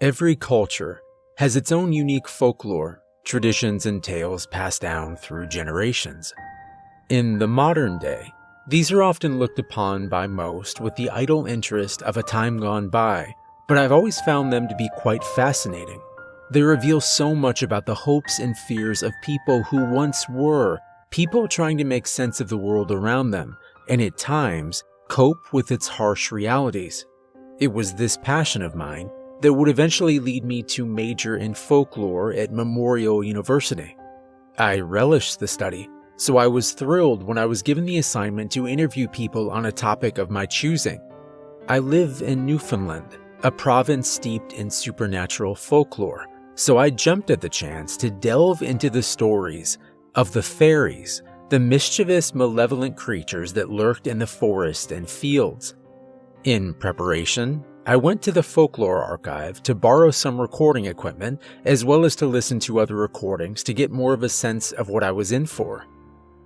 Every culture has its own unique folklore, traditions, and tales passed down through generations. In the modern day, these are often looked upon by most with the idle interest of a time gone by, but I've always found them to be quite fascinating. They reveal so much about the hopes and fears of people who once were people trying to make sense of the world around them, and at times, cope with its harsh realities. It was this passion of mine that would eventually lead me to major in folklore at Memorial University. I relished the study, so I was thrilled when I was given the assignment to interview people on a topic of my choosing. I live in Newfoundland, a province steeped in supernatural folklore, so I jumped at the chance to delve into the stories of the fairies, the mischievous, malevolent creatures that lurked in the forest and fields. In preparation, I went to the Folklore Archive to borrow some recording equipment, as well as to listen to other recordings to get more of a sense of what I was in for.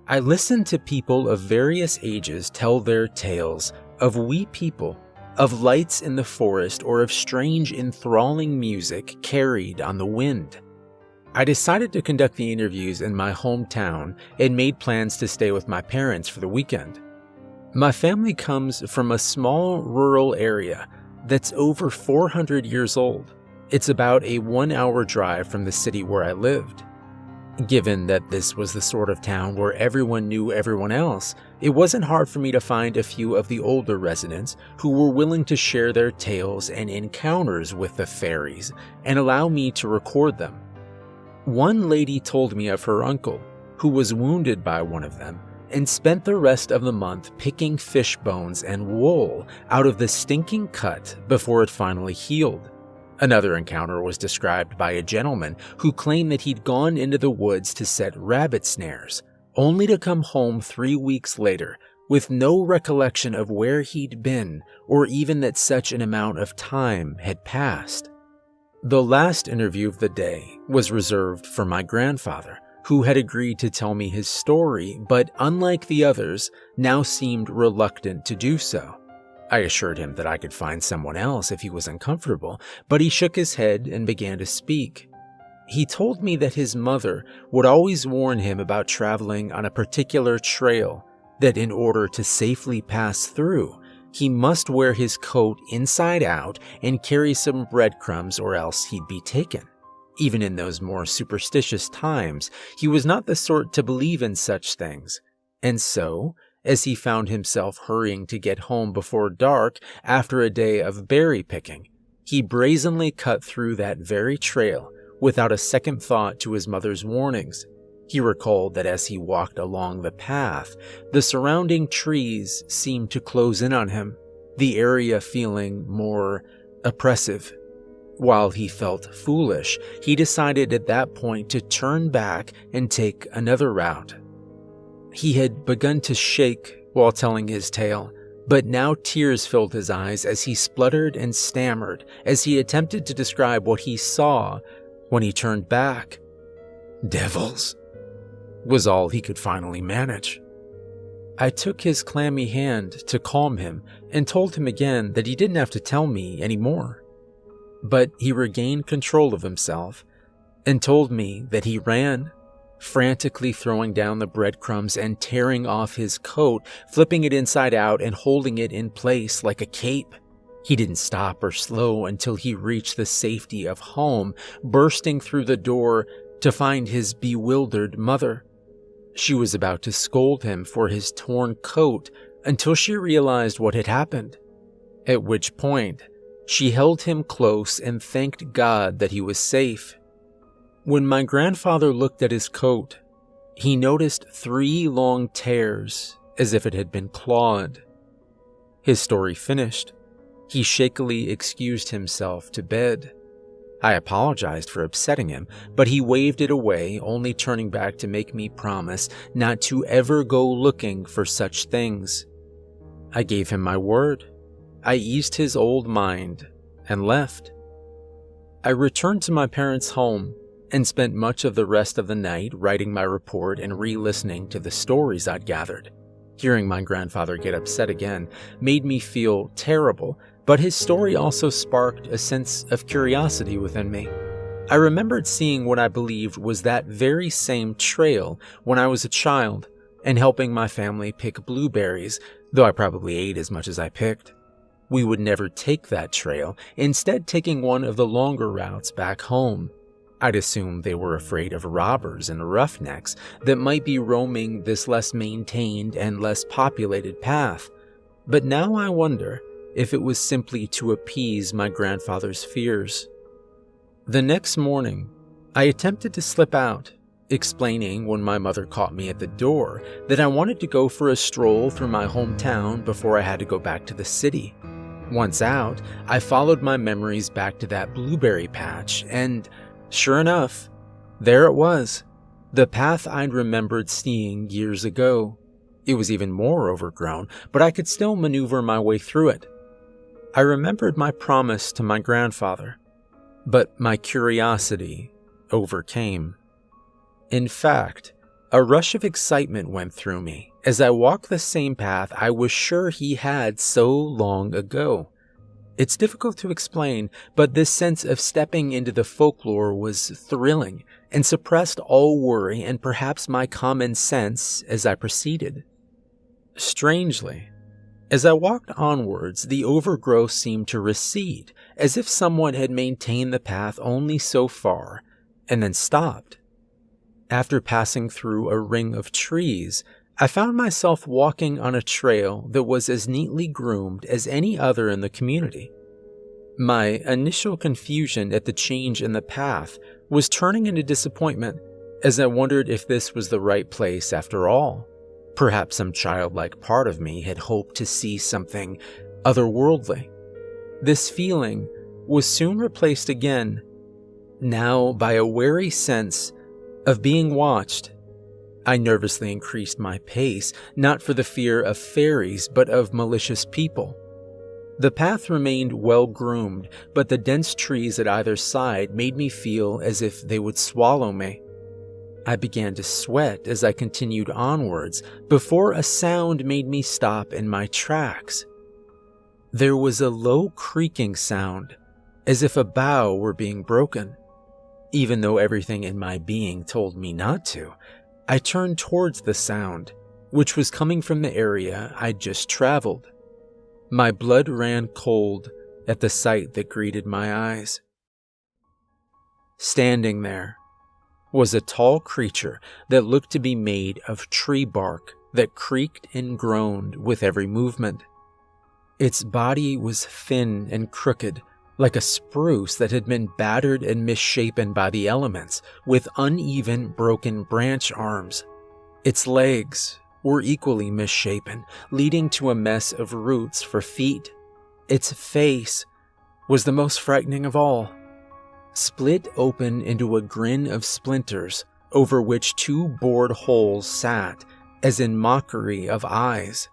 I listened to people of various ages tell their tales of wee people, of lights in the forest, or of strange, enthralling music carried on the wind. I decided to conduct the interviews in my hometown and made plans to stay with my parents for the weekend. My family comes from a small rural area that's over 400 years old. It's about a 1-hour drive from the city where I lived. Given that this was the sort of town where everyone knew everyone else, it wasn't hard for me to find a few of the older residents who were willing to share their tales and encounters with the fairies and allow me to record them. One lady told me of her uncle, who was wounded by one of them, and spent the rest of the month picking fish bones and wool out of the stinking cut before it finally healed. Another encounter was described by a gentleman who claimed that he'd gone into the woods to set rabbit snares, only to come home 3 weeks later with no recollection of where he'd been or even that such an amount of time had passed. The last interview of the day was reserved for my grandfather, who had agreed to tell me his story, but unlike the others, now seemed reluctant to do so. I assured him that I could find someone else if he was uncomfortable, but he shook his head and began to speak. He told me that his mother would always warn him about traveling on a particular trail, that in order to safely pass through, he must wear his coat inside out and carry some breadcrumbs or else he'd be taken. Even in those more superstitious times, he was not the sort to believe in such things. And so, as he found himself hurrying to get home before dark after a day of berry picking, he brazenly cut through that very trail without a second thought to his mother's warnings. He recalled that as he walked along the path, the surrounding trees seemed to close in on him, the area feeling more oppressive. While he felt foolish, he decided at that point to turn back and take another route. He had begun to shake while telling his tale, but now tears filled his eyes as he spluttered and stammered as he attempted to describe what he saw when he turned back. "Devils," was all he could finally manage. I took his clammy hand to calm him and told him again that he didn't have to tell me anymore. But he regained control of himself and told me that he ran, frantically throwing down the breadcrumbs and tearing off his coat, flipping it inside out and holding it in place like a cape. He didn't stop or slow until he reached the safety of home, bursting through the door to find his bewildered mother. She was about to scold him for his torn coat until she realized what had happened, at which point she held him close and thanked God that he was safe. When my grandfather looked at his coat, he noticed 3 long tears as if it had been clawed. His story finished, he shakily excused himself to bed. I apologized for upsetting him, but he waved it away, only turning back to make me promise not to ever go looking for such things. I gave him my word. I eased his old mind and left. I returned to my parents' home and spent much of the rest of the night writing my report and re-listening to the stories I'd gathered. Hearing my grandfather get upset again made me feel terrible, But his story also sparked a sense of curiosity within me. I remembered seeing what I believed was that very same trail when I was a child and helping my family pick blueberries, though I probably ate as much as I picked. We would never take that trail, instead taking one of the longer routes back home. I'd assume they were afraid of robbers and roughnecks that might be roaming this less maintained and less populated path. But now I wonder if it was simply to appease my grandfather's fears. The next morning, I attempted to slip out, explaining when my mother caught me at the door that I wanted to go for a stroll through my hometown before I had to go back to the city. Once out, I followed my memories back to that blueberry patch, and sure enough, there it was, the path I'd remembered seeing years ago. It was even more overgrown, but I could still maneuver my way through it. I remembered my promise to my grandfather, but my curiosity overcame. In fact, a rush of excitement went through me as I walked the same path I was sure he had so long ago. It's difficult to explain, but this sense of stepping into the folklore was thrilling and suppressed all worry and perhaps my common sense as I proceeded. Strangely, as I walked onwards, the overgrowth seemed to recede, as if someone had maintained the path only so far and then stopped. After passing through a ring of trees, I found myself walking on a trail that was as neatly groomed as any other in the community. My initial confusion at the change in the path was turning into disappointment as I wondered if this was the right place after all. Perhaps some childlike part of me had hoped to see something otherworldly. This feeling was soon replaced again, now by a wary sense of being watched. I nervously increased my pace, not for the fear of fairies, but of malicious people. The path remained well-groomed, but the dense trees at either side made me feel as if they would swallow me. I began to sweat as I continued onwards before a sound made me stop in my tracks. There was a low creaking sound, as if a bough were being broken. Even though everything in my being told me not to, I turned towards the sound, which was coming from the area I'd just traveled. My blood ran cold at the sight that greeted my eyes. Standing there was a tall creature that looked to be made of tree bark that creaked and groaned with every movement. Its body was thin and crooked, like a spruce that had been battered and misshapen by the elements, with uneven, broken branch arms. Its legs were equally misshapen, leading to a mess of roots for feet. Its face was the most frightening of all, split open into a grin of splinters over which two bored holes sat, as in mockery of eyes.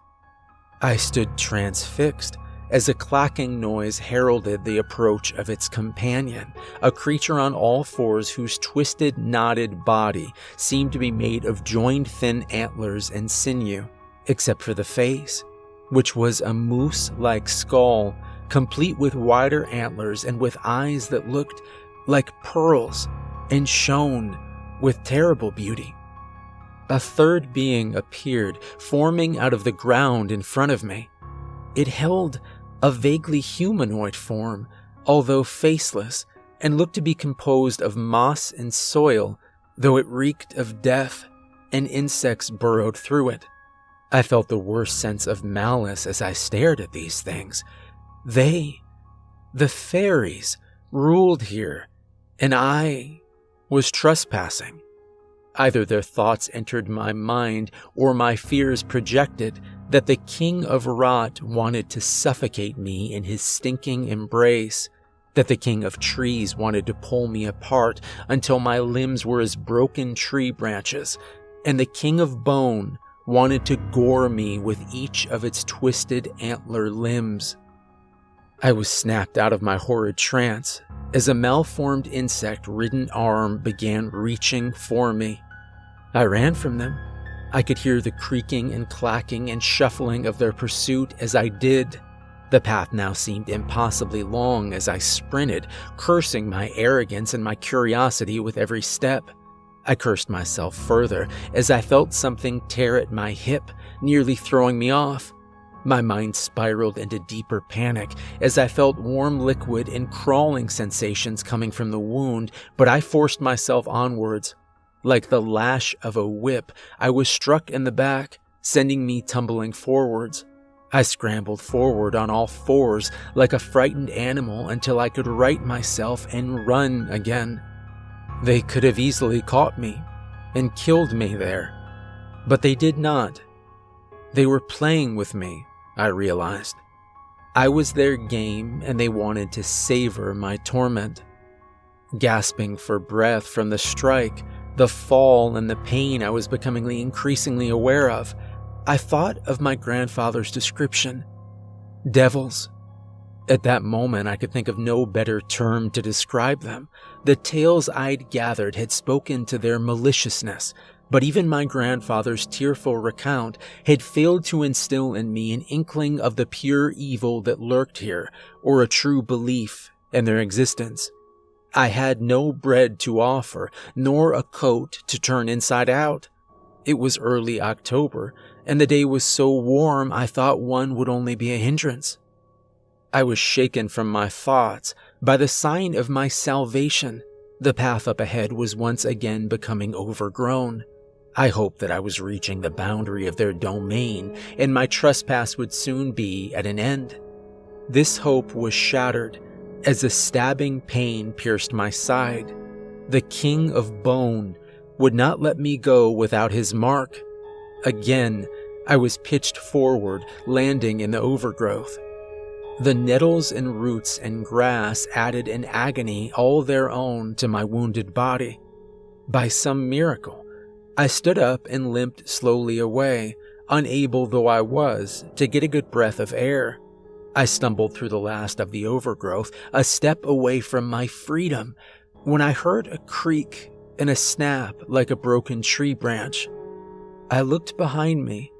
I stood transfixed as a clacking noise heralded the approach of its companion, a creature on all fours whose twisted, knotted body seemed to be made of joined thin antlers and sinew, except for the face, which was a moose-like skull, complete with wider antlers and with eyes that looked like pearls and shone with terrible beauty. A third being appeared, forming out of the ground in front of me. It held a vaguely humanoid form, although faceless, and looked to be composed of moss and soil, though it reeked of death, and insects burrowed through it. I felt the worst sense of malice as I stared at these things. They, the fairies, ruled here, and I was trespassing. Either their thoughts entered my mind, or my fears projected that the King of Rot wanted to suffocate me in his stinking embrace, that the King of Trees wanted to pull me apart until my limbs were as broken tree branches, and the King of Bone wanted to gore me with each of its twisted antler limbs. I was snapped out of my horrid trance as a malformed insect-ridden arm began reaching for me. I ran from them. I could hear the creaking and clacking and shuffling of their pursuit as I did. The path now seemed impossibly long as I sprinted, cursing my arrogance and my curiosity with every step. I cursed myself further as I felt something tear at my hip, nearly throwing me off. My mind spiraled into deeper panic as I felt warm liquid and crawling sensations coming from the wound, but I forced myself onwards. Like the lash of a whip, I was struck in the back, sending me tumbling forwards. I scrambled forward on all fours like a frightened animal until I could right myself and run again. They could have easily caught me and killed me there, but they did not. They were playing with me, I realized. I was their game and they wanted to savor my torment. Gasping for breath from the strike, the fall, and the pain I was becoming increasingly aware of, I thought of my grandfather's description. Devils. At that moment, I could think of no better term to describe them. The tales I'd gathered had spoken to their maliciousness, but even my grandfather's tearful recount had failed to instill in me an inkling of the pure evil that lurked here, or a true belief in their existence. I had no bread to offer, nor a coat to turn inside out. It was early October, and the day was so warm I thought one would only be a hindrance. I was shaken from my thoughts by the sign of my salvation. The path up ahead was once again becoming overgrown. I hoped that I was reaching the boundary of their domain, and my trespass would soon be at an end. This hope was shattered as a stabbing pain pierced my side. The king of bone would not let me go without his mark. Again, I was pitched forward, landing in the overgrowth. The nettles and roots and grass added an agony all their own to my wounded body. By some miracle, I stood up and limped slowly away, unable though I was to get a good breath of air. I stumbled through the last of the overgrowth, a step away from my freedom, when I heard a creak and a snap like a broken tree branch. I looked behind me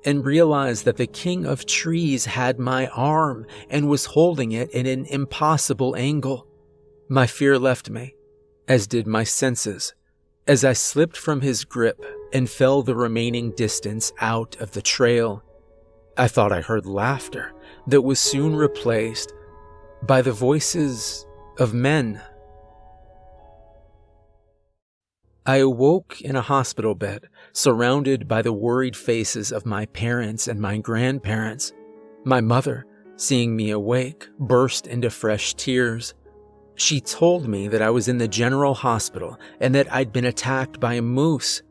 and realized that the king of trees had my arm and was holding it in an impossible angle. My fear left me, as did my senses, as I slipped from his grip and fell the remaining distance out of the trail. I thought I heard laughter that was soon replaced by the voices of men. I awoke in a hospital bed, surrounded by the worried faces of my parents and my grandparents. My mother, seeing me awake, burst into fresh tears. She told me that I was in the general hospital and that I'd been attacked by a moose.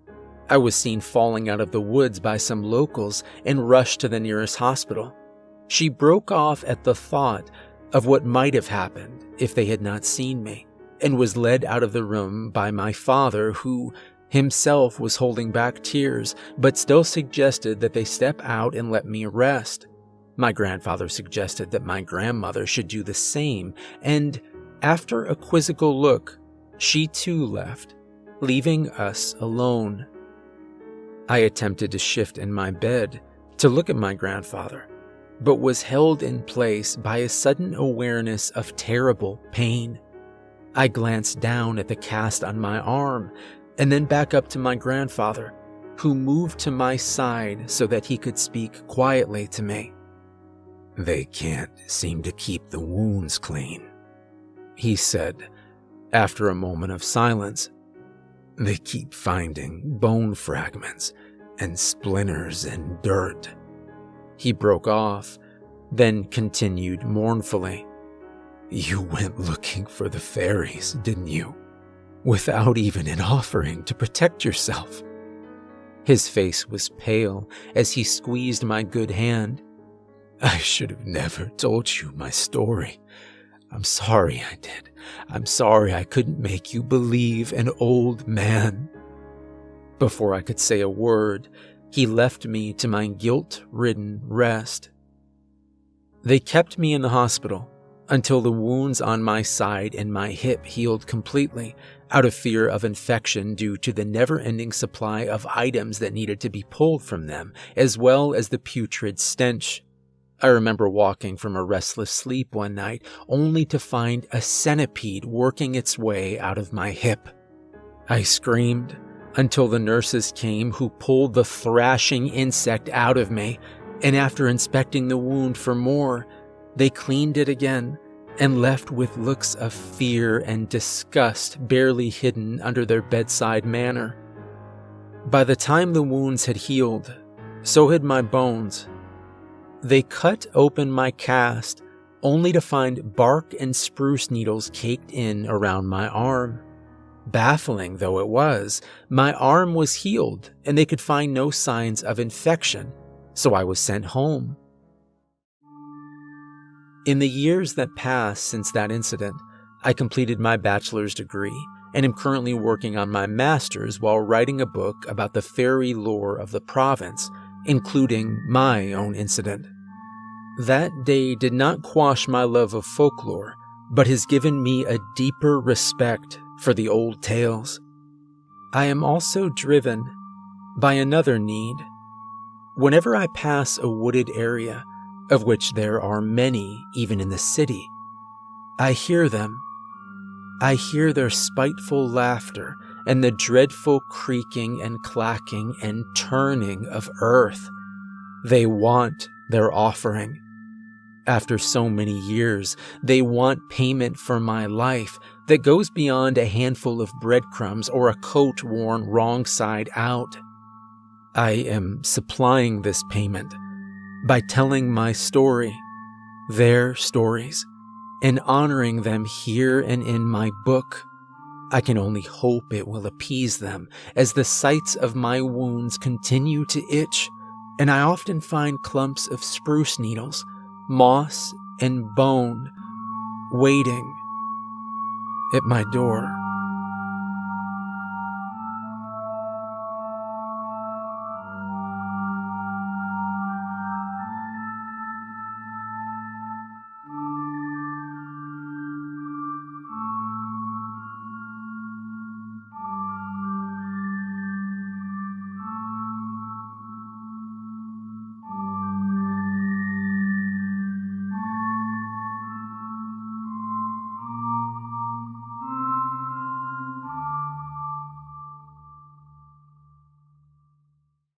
I was seen falling out of the woods by some locals and rushed to the nearest hospital. She broke off at the thought of what might have happened if they had not seen me, and was led out of the room by my father, who himself was holding back tears, but still suggested that they step out and let me rest. My grandfather suggested that my grandmother should do the same, and after a quizzical look, she too left, leaving us alone. I attempted to shift in my bed to look at my grandfather, but was held in place by a sudden awareness of terrible pain. I glanced down at the cast on my arm, and then back up to my grandfather, who moved to my side so that he could speak quietly to me. "They can't seem to keep the wounds clean," he said, after a moment of silence. "They keep finding bone fragments and splinters and dirt." He broke off, then continued mournfully. "You went looking for the fairies, didn't you? Without even an offering to protect yourself." His face was pale as he squeezed my good hand. "I should have never told you my story. I'm sorry I did. I'm sorry I couldn't make you believe an old man." Before I could say a word, he left me to my guilt-ridden rest. They kept me in the hospital until the wounds on my side and my hip healed completely, out of fear of infection due to the never-ending supply of items that needed to be pulled from them, as well as the putrid stench. I remember walking from a restless sleep one night only to find a centipede working its way out of my hip. I screamed until the nurses came, who pulled the thrashing insect out of me, and after inspecting the wound for more, they cleaned it again and left with looks of fear and disgust barely hidden under their bedside manner. By the time the wounds had healed, so had my bones. They cut open my cast, only to find bark and spruce needles caked in around my arm. Baffling though it was, my arm was healed and they could find no signs of infection, so I was sent home. In the years that passed since that incident, I completed my bachelor's degree and am currently working on my master's while writing a book about the fairy lore of the province, including my own incident. That day did not quash my love of folklore, but has given me a deeper respect for the old tales. I am also driven by another need. Whenever I pass a wooded area, of which there are many even in the city, I hear them. I hear their spiteful laughter and the dreadful creaking and clacking and turning of earth. They want their offering. After so many years, they want payment for my life that goes beyond a handful of breadcrumbs or a coat worn wrong side out. I am supplying this payment by telling my story, their stories, and honoring them here and in my book. I can only hope it will appease them as the sites of my wounds continue to itch, and I often find clumps of spruce needles, moss, and bone waiting at my door.